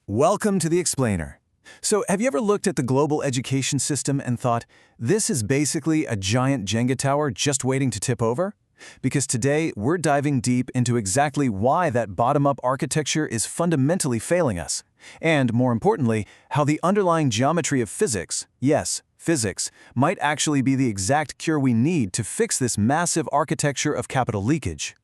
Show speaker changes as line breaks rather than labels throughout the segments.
Welcome to the Explainer. So, have you ever looked at the global education system and thought, this is basically a giant Jenga tower just waiting to tip over? Because today, we're diving deep into exactly why that bottom-up architecture is fundamentally failing us. And, more importantly, how the underlying geometry of physics, yes, physics, might actually be the exact cure we need to fix this massive architecture of capital leakage.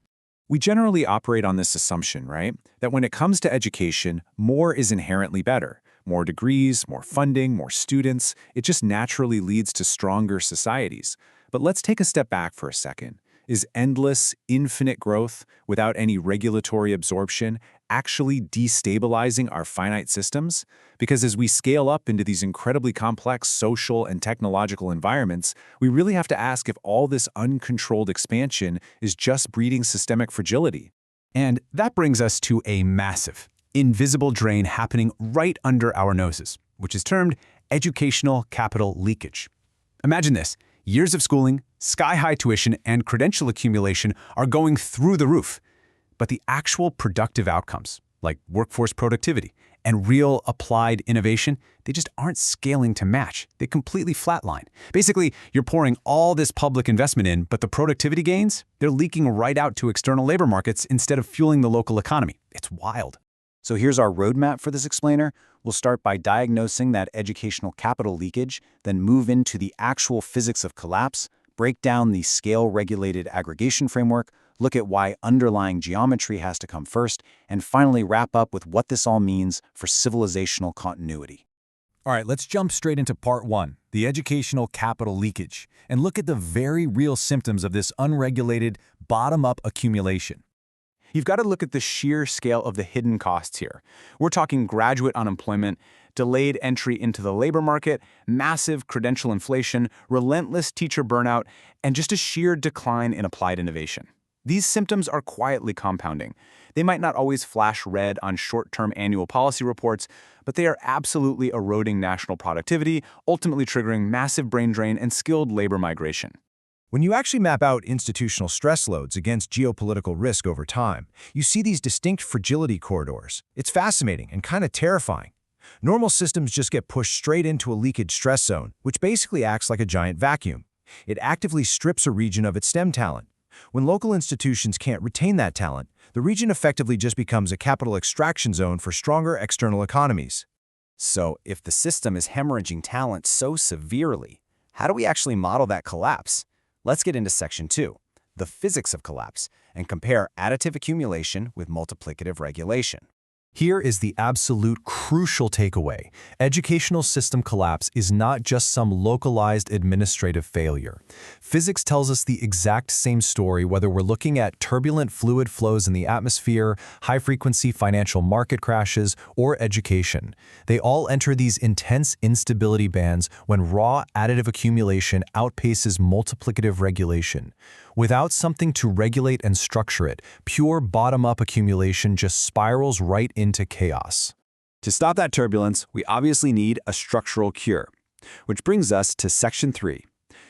We generally operate on this assumption, right? That when it comes to education, more is inherently better. More degrees, more funding, more students, it just naturally leads to stronger societies. But let's take a step back for a second. Is endless, infinite growth without any regulatory absorption actually destabilizing our finite systems? Because as we scale up into these incredibly complex social and technological environments, we really have to ask if all this uncontrolled expansion is just breeding systemic fragility.
And that brings us to a massive, invisible drain happening right under our noses, which is termed educational capital leakage. Imagine this. Years of schooling, sky-high tuition, and credential accumulation are going through the roof. But the actual productive outcomes, like workforce productivity and real applied innovation, they just aren't scaling to match. They completely flatline. Basically, you're pouring all this public investment in, but the productivity gains, they're leaking right out to external labor markets instead of fueling the local economy. It's wild.
So here's our roadmap for this explainer. We'll start by diagnosing that educational capital leakage, then move into the actual physics of collapse, break down the scale-regulated aggregation framework, look at why underlying geometry has to come first, and finally wrap up with what this all means for civilizational continuity.
All right, let's jump straight into part one, the educational capital leakage, and look at the very real symptoms of this unregulated, bottom-up accumulation.
You've got to look at the sheer scale of the hidden costs here. We're talking graduate unemployment, delayed entry into the labor market, massive credential inflation, relentless teacher burnout, and just a sheer decline in applied innovation. These symptoms are quietly compounding. They might not always flash red on short-term annual policy reports, but they are absolutely eroding national productivity, ultimately triggering massive brain drain and skilled labor migration.
When you actually map out institutional stress loads against geopolitical risk over time, you see these distinct fragility corridors. It's fascinating and kind of terrifying. Normal systems just get pushed straight into a leakage stress zone, which basically acts like a giant vacuum. It actively strips a region of its STEM talent. When local institutions can't retain that talent, the region effectively just becomes a capital extraction zone for stronger external economies.
So, if the system is hemorrhaging talent so severely, how do we actually model that collapse? Let's get into Section 2, the physics of collapse, and compare additive accumulation with multiplicative regulation.
Here is the absolute crucial takeaway. Educational system collapse is not just some localized administrative failure. Physics tells us the exact same story whether we're looking at turbulent fluid flows in the atmosphere, high-frequency financial market crashes, or education. They all enter these intense instability bands when raw additive accumulation outpaces multiplicative regulation. Without something to regulate and structure it, pure bottom-up accumulation just spirals right into chaos.
To stop that turbulence, we obviously need a structural cure. Which brings us to Section 3,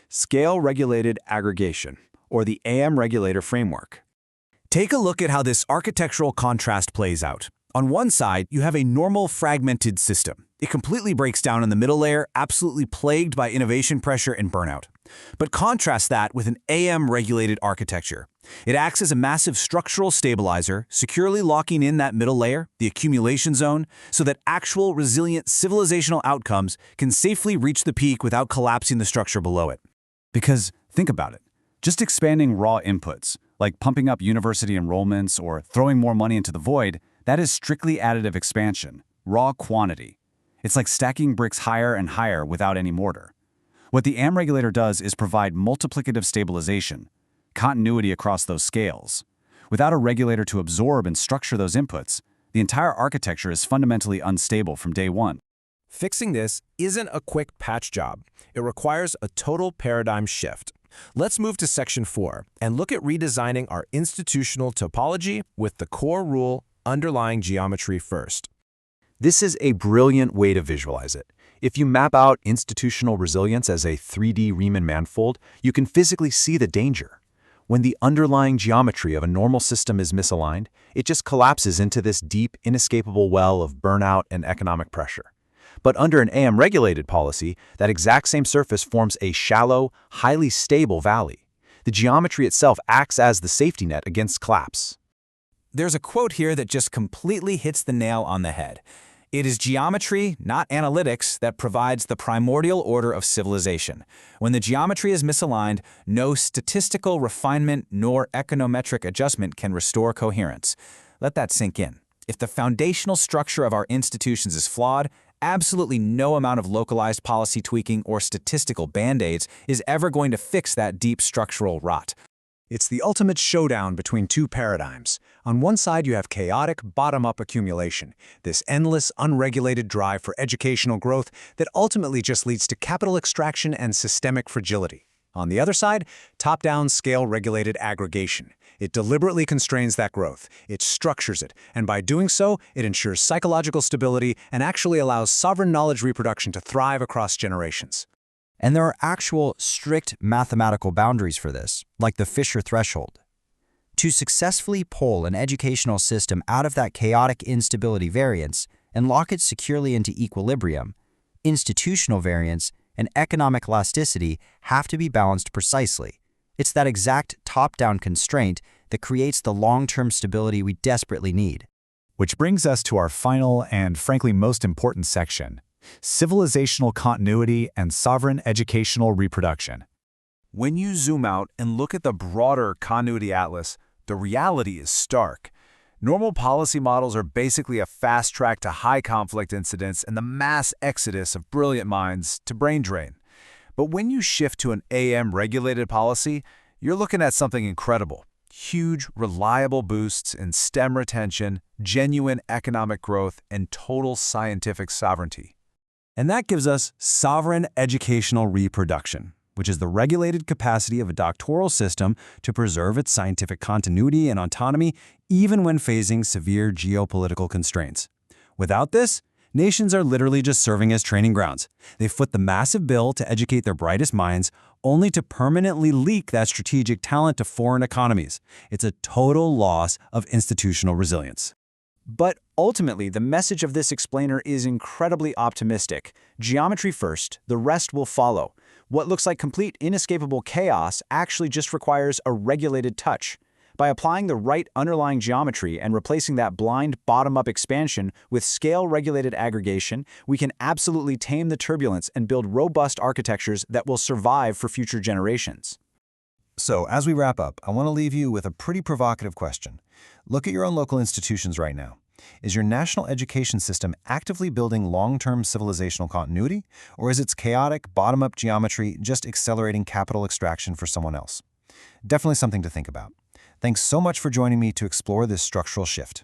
Scale-Regulated Aggregation, or the AM-Regulator framework.
Take a look at how this architectural contrast plays out. On one side, you have a normal fragmented system. It completely breaks down in the middle layer, absolutely plagued by innovation pressure and burnout. But contrast that with an AM-regulated architecture. It acts as a massive structural stabilizer, securely locking in that middle layer, the accumulation zone, so that actual resilient civilizational outcomes can safely reach the peak without collapsing the structure below it.
Because, think about it, just expanding raw inputs, like pumping up university enrollments or throwing more money into the void, that is strictly additive expansion, raw quantity. It's like stacking bricks higher and higher without any mortar. What the AM-Regulator does is provide multiplicative stabilization, continuity across those scales. Without a regulator to absorb and structure those inputs, the entire architecture is fundamentally unstable from day one.
Fixing this isn't a quick patch job. It requires a total paradigm shift. Let's move to Section 4 and look at redesigning our institutional topology with the core rule underlying geometry first.
This is a brilliant way to visualize it. If you map out institutional resilience as a 3D Riemann manifold, you can physically see the danger.
When the underlying geometry of a normal system is misaligned, it just collapses into this deep, inescapable well of burnout and economic pressure. But under an AM-regulated policy, that exact same surface forms a shallow, highly stable valley. The geometry itself acts as the safety net against collapse.
There's a quote here that just completely hits the nail on the head. It is geometry, not analytics, that provides the primordial order of civilization. When the geometry is misaligned, no statistical refinement nor econometric adjustment can restore coherence. Let that sink in. If the foundational structure of our institutions is flawed, absolutely no amount of localized policy tweaking or statistical band-aids is ever going to fix that deep structural rot.
It's the ultimate showdown between two paradigms. On one side, you have chaotic, bottom-up accumulation, this endless, unregulated drive for educational growth that ultimately just leads to capital extraction and systemic fragility. On the other side, top-down, scale-regulated aggregation. It deliberately constrains that growth, it structures it, and by doing so, it ensures psychological stability and actually allows sovereign knowledge reproduction to thrive across generations.
And there are actual strict mathematical boundaries for this, like the Fisher threshold. To successfully pull an educational system out of that chaotic instability variance and lock it securely into equilibrium, institutional variance and economic elasticity have to be balanced precisely. It's that exact top-down constraint that creates the long-term stability we desperately need.
Which brings us to our final and frankly most important section: civilizational continuity and sovereign educational reproduction.
When you zoom out and look at the broader continuity atlas, the reality is stark. Normal policy models are basically a fast track to high conflict incidents and the mass exodus of brilliant minds to brain drain. But when you shift to an AM-regulated policy, you're looking at something incredible. Huge, reliable boosts in STEM retention, genuine economic growth, and total scientific sovereignty. And that gives us sovereign educational reproduction, which is the regulated capacity of a doctoral system to preserve its scientific continuity and autonomy even when facing severe geopolitical constraints. Without this, nations are literally just serving as training grounds. They foot the massive bill to educate their brightest minds, only to permanently leak that strategic talent to foreign economies. It's a total loss of institutional resilience.
But ultimately, the message of this explainer is incredibly optimistic. Geometry first, the rest will follow. What looks like complete inescapable chaos actually just requires a regulated touch. By applying the right underlying geometry and replacing that blind bottom-up expansion with scale-regulated aggregation, we can absolutely tame the turbulence and build robust architectures that will survive for future generations.
So, as we wrap up, I want to leave you with a pretty provocative question. Look at your own local institutions right now. Is your national education system actively building long-term civilizational continuity, or is its chaotic, bottom-up geometry just accelerating capital extraction for someone else? Definitely something to think about. Thanks so much for joining me to explore this structural shift.